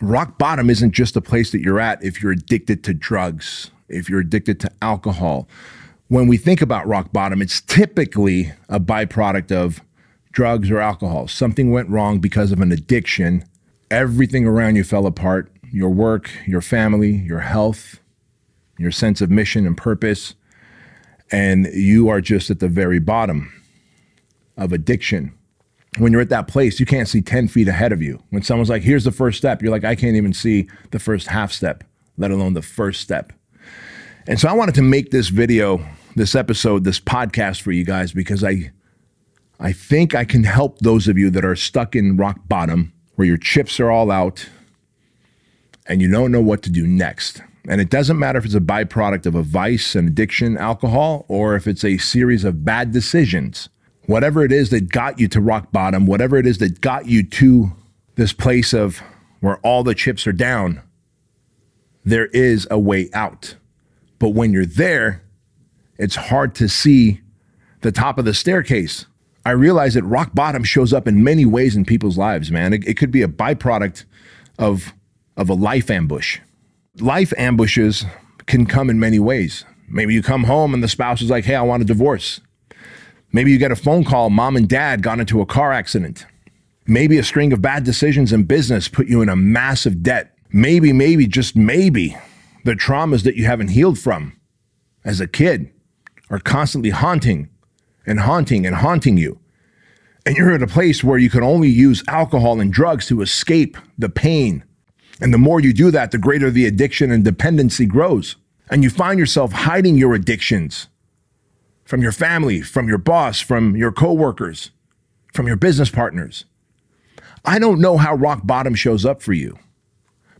rock bottom isn't just a place that you're at if you're addicted to drugs, if you're addicted to alcohol. When we think about rock bottom, it's typically a byproduct of drugs or alcohol. Something went wrong because of an addiction. Everything around you fell apart. Your work, your family, your health, your sense of mission and purpose. And you are just at the very bottom of addiction. When you're at that place, you can't see 10 feet ahead of you. When someone's like, here's the first step, you're like, I can't even see the first half step, let alone the first step. And so I wanted to make this video, this episode, this podcast for you guys, because I think I can help those of you that are stuck in rock bottom, where your chips are all out and you don't know what to do next. And it doesn't matter if it's a byproduct of a vice, an addiction, alcohol, or if it's a series of bad decisions. Whatever it is that got you to rock bottom, whatever it is that got you to this place of where all the chips are down, there is a way out. But when you're there, it's hard to see the top of the staircase. I realize that rock bottom shows up in many ways in people's lives, man. It could be a byproduct of a life ambush. Life ambushes can come in many ways. Maybe you come home and the spouse is like, hey, I want a divorce. Maybe you get a phone call, mom and dad got into a car accident. Maybe a string of bad decisions in business put you in a massive debt. Maybe, just maybe, the traumas that you haven't healed from as a kid are constantly haunting you. And you're at a place where you can only use alcohol and drugs to escape the pain. And the more you do that, the greater the addiction and dependency grows. And you find yourself hiding your addictions from your family, from your boss, from your coworkers, from your business partners. I don't know how rock bottom shows up for you,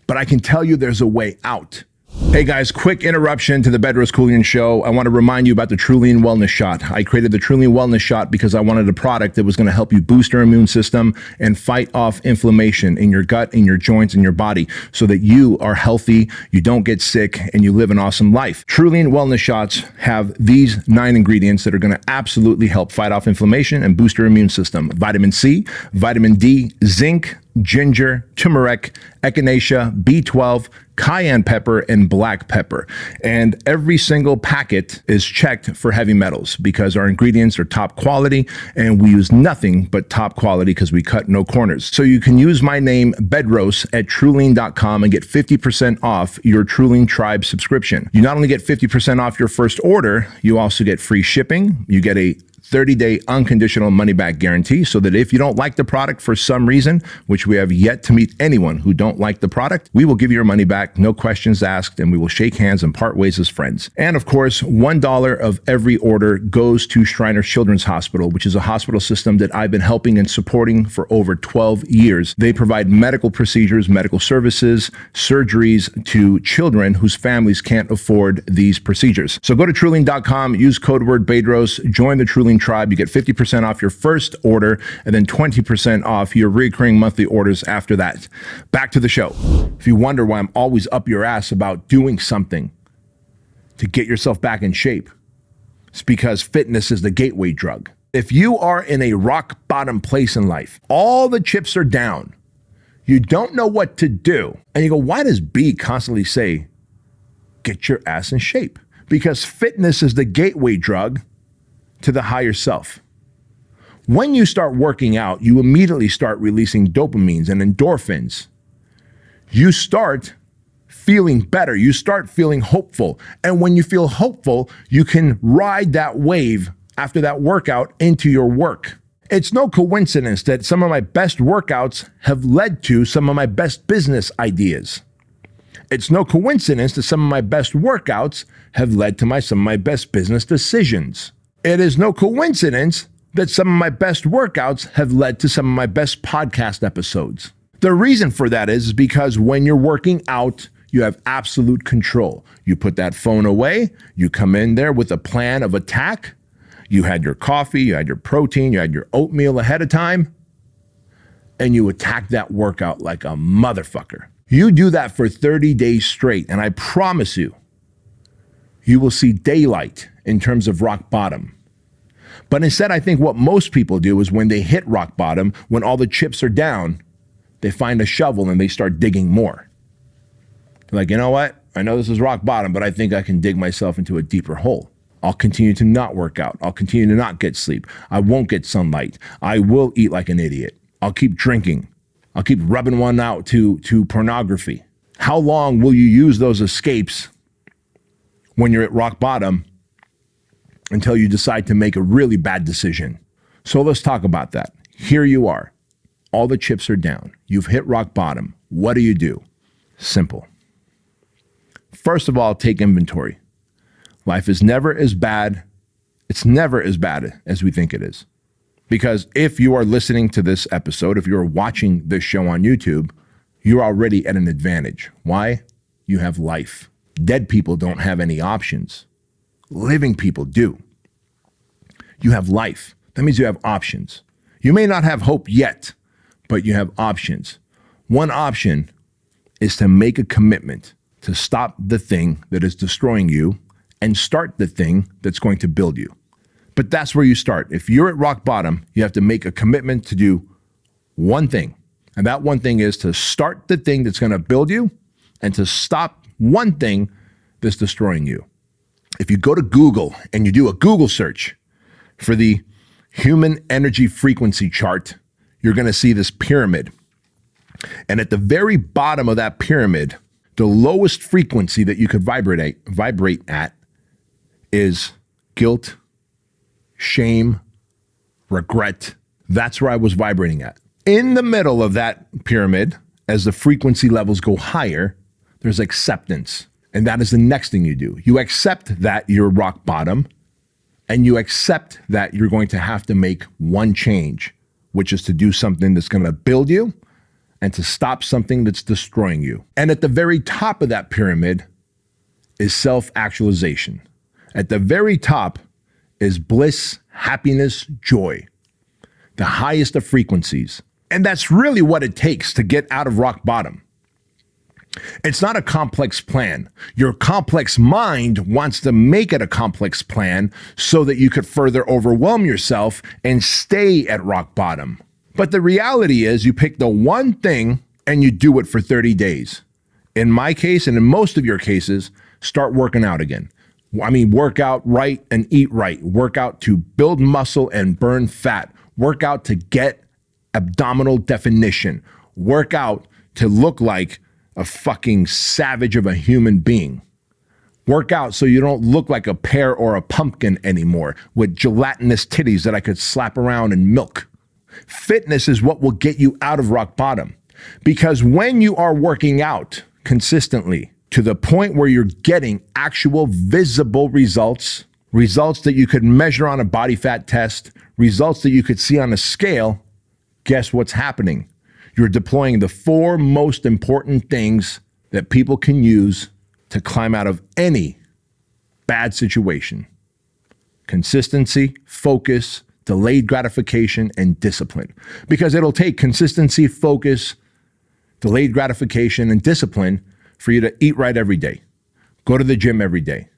but I can tell you there's a way out. Hey guys, quick interruption to the Bedros Keuilian show. I want to remind you about the Keuilian Wellness Shot. I created the Keuilian Wellness Shot because I wanted a product that was going to help you boost your immune system and fight off inflammation in your gut, in your joints, in your body, so that you are healthy, you don't get sick, and you live an awesome life. Keuilian Wellness Shots have these 9 ingredients that are going to absolutely help fight off inflammation and boost your immune system. Vitamin C, vitamin D, zinc, ginger, turmeric, echinacea, B12, cayenne pepper, and black pepper. And every single packet is checked for heavy metals because our ingredients are top quality and we use nothing but top quality because we cut no corners. So you can use my name, Bedros, at Keuilian.com and get 50% off your Keuilian Tribe subscription. You not only get 50% off your first order, you also get free shipping. You get a 30-day unconditional money-back guarantee, so that if you don't like the product for some reason, which we have yet to meet anyone who don't like the product, we will give you your money back, no questions asked, and we will shake hands and part ways as friends. And of course, $1 of every order goes to Shriners Children's Hospital, which is a hospital system that I've been helping and supporting for over 12 years. They provide medical procedures, medical services, surgeries to children whose families can't afford these procedures. So go to Keuilian.com, use code word Bedros, join the Keuilian Tribe. You get 50% off your first order and then 20% off your recurring monthly orders after that. Back to the show. If you wonder why I'm always up your ass about doing something to get yourself back in shape, it's because fitness is the gateway drug. If you are in a rock bottom place in life, all the chips are down, you don't know what to do, and you go, why does B constantly say, get your ass in shape? Because fitness is the gateway drug to the higher self. When you start working out, you immediately start releasing dopamines and endorphins. You start feeling better. You start feeling hopeful. And when you feel hopeful, you can ride that wave after that workout into your work. It's no coincidence that some of my best workouts have led to some of my best business ideas. It's no coincidence that some of my best workouts have led to some of my best business decisions. It is no coincidence that some of my best workouts have led to some of my best podcast episodes. The reason for that is because when you're working out, you have absolute control. You put that phone away, you come in there with a plan of attack. You had your coffee, you had your protein, you had your oatmeal ahead of time, and you attack that workout like a motherfucker. You do that for 30 days straight, and I promise you, you will see daylight in terms of rock bottom. But instead, I think what most people do is when they hit rock bottom, when all the chips are down, they find a shovel and they start digging more. Like, you know what? I know this is rock bottom, but I think I can dig myself into a deeper hole. I'll continue to not work out. I'll continue to not get sleep. I won't get sunlight. I will eat like an idiot. I'll keep drinking. I'll keep rubbing one out to pornography. How long will you use those escapes when you're at rock bottom until you decide to make a really bad decision? So let's talk about that. Here you are. All the chips are down. You've hit rock bottom. What do? Simple. First of all, take inventory. Life is never as bad. It's never as bad as we think it is. Because if you are listening to this episode, if you're watching this show on YouTube, you're already at an advantage. Why? You have life. Dead people don't have any options. Living people do. You have life. That means you have options. You may not have hope yet, but you have options. One option is to make a commitment to stop the thing that is destroying you and start the thing that's going to build you. But that's where you start. If you're at rock bottom, you have to make a commitment to do one thing. And that one thing is to start the thing that's going to build you and to stop one thing that's destroying you. If you go to Google and you do a Google search for the human energy frequency chart, you're going to see this pyramid. And at the very bottom of that pyramid, the lowest frequency that you could vibrate at is guilt, shame, regret. That's where I was vibrating at. In the middle of that pyramid, as the frequency levels go higher, there's acceptance. And that is the next thing you do. You accept that you're rock bottom, and you accept that you're going to have to make one change, which is to do something that's going to build you and to stop something that's destroying you. And at the very top of that pyramid is self-actualization. At the very top is bliss, happiness, joy, the highest of frequencies. And that's really what it takes to get out of rock bottom. It's not a complex plan. Your complex mind wants to make it a complex plan so that you could further overwhelm yourself and stay at rock bottom. But the reality is you pick the one thing and you do it for 30 days. In my case, and in most of your cases, start working out again. I mean, work out right and eat right. Work out to build muscle and burn fat. Work out to get abdominal definition. Work out to look like a fucking savage of a human being. Work out so you don't look like a pear or a pumpkin anymore with gelatinous titties that I could slap around and milk. Fitness is what will get you out of rock bottom. Because when you are working out consistently to the point where you're getting actual visible results that you could measure on a body fat test, results that you could see on a scale, guess what's happening? You're deploying the 4 most important things that people can use to climb out of any bad situation. Consistency, focus, delayed gratification, and discipline. Because it'll take consistency, focus, delayed gratification, and discipline for you to eat right every day, go to the gym every day,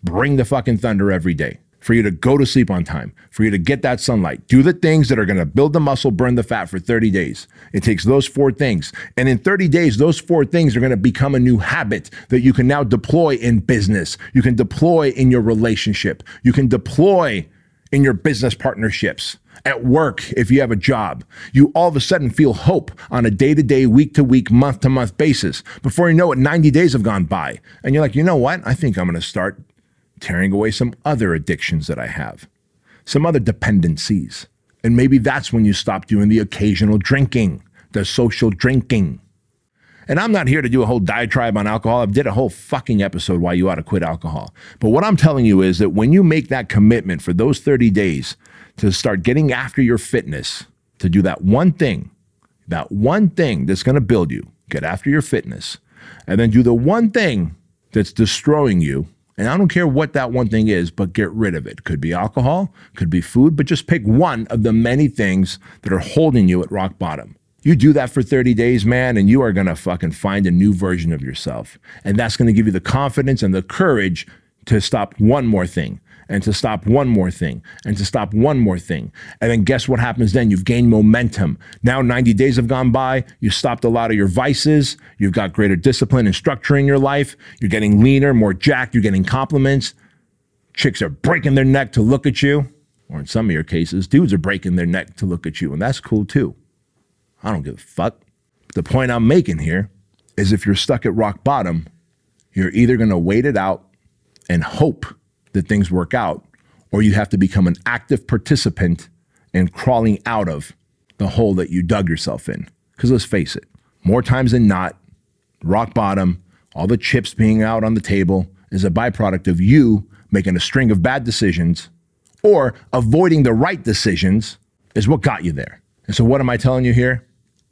bring the fucking thunder every day, for you to go to sleep on time, for you to get that sunlight, do the things that are going to build the muscle, burn the fat for 30 days. It takes those 4 things. And in 30 days, those 4 things are going to become a new habit that you can now deploy in business. You can deploy in your relationship. You can deploy in your business partnerships. At work, if you have a job, you all of a sudden feel hope on a day-to-day, week-to-week, month-to-month basis. Before you know it, 90 days have gone by. And you're like, you know what? I think I'm going to start tearing away some other addictions that I have, some other dependencies. And maybe that's when you stop doing the occasional drinking, the social drinking. And I'm not here to do a whole diatribe on alcohol. I did a whole fucking episode why you ought to quit alcohol. But what I'm telling you is that when you make that commitment for those 30 days to start getting after your fitness, to do that one thing that's going to build you, get after your fitness, and then do the one thing that's destroying you. And I don't care what that one thing is, but get rid of it. Could be alcohol, could be food, but just pick one of the many things that are holding you at rock bottom. You do that for 30 days, man, and you are going to fucking find a new version of yourself. And that's going to give you the confidence and the courage to stop one more thing. and to stop one more thing and to stop one more thing. And then guess what happens then? You've gained momentum. Now 90 days have gone by. You stopped a lot of your vices. You've got greater discipline and structure in your life. You're getting leaner, more jacked. You're getting compliments. Chicks are breaking their neck to look at you. Or in some of your cases, dudes are breaking their neck to look at you. And that's cool too. I don't give a fuck. The point I'm making here is if you're stuck at rock bottom, you're either going to wait it out and hope that things work out, or you have to become an active participant in crawling out of the hole that you dug yourself in. Because let's face it, more times than not, rock bottom, all the chips being out on the table is a byproduct of you making a string of bad decisions, or avoiding the right decisions is what got you there. And so what am I telling you here?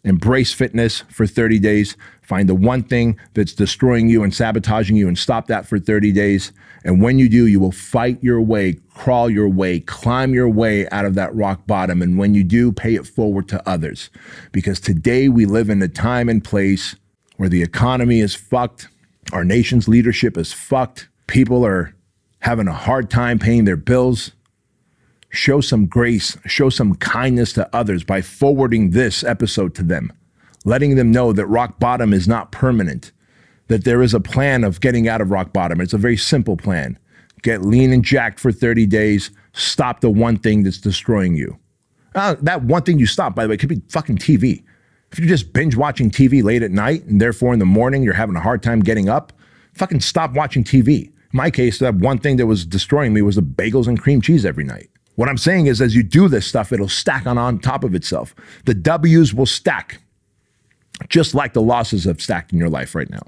Embrace fitness for 30 days. Find the one thing that's destroying you and sabotaging you and stop that for 30 days. And when you do, you will fight your way, crawl your way, climb your way out of that rock bottom. And when you do, pay it forward to others. Because today we live in a time and place where the economy is fucked. Our nation's leadership is fucked. People are having a hard time paying their bills. Show some grace, show some kindness to others by forwarding this episode to them, letting them know that rock bottom is not permanent, that there is a plan of getting out of rock bottom. It's a very simple plan. Get lean and jacked for 30 days, stop the one thing that's destroying you. That one thing you stop, by the way, could be fucking TV. If you're just binge watching TV late at night and therefore in the morning you're having a hard time getting up, fucking stop watching TV. In my case, that one thing that was destroying me was the bagels and cream cheese every night. What I'm saying is as you do this stuff, it'll stack on top of itself. The W's will stack, just like the losses have stacked in your life right now.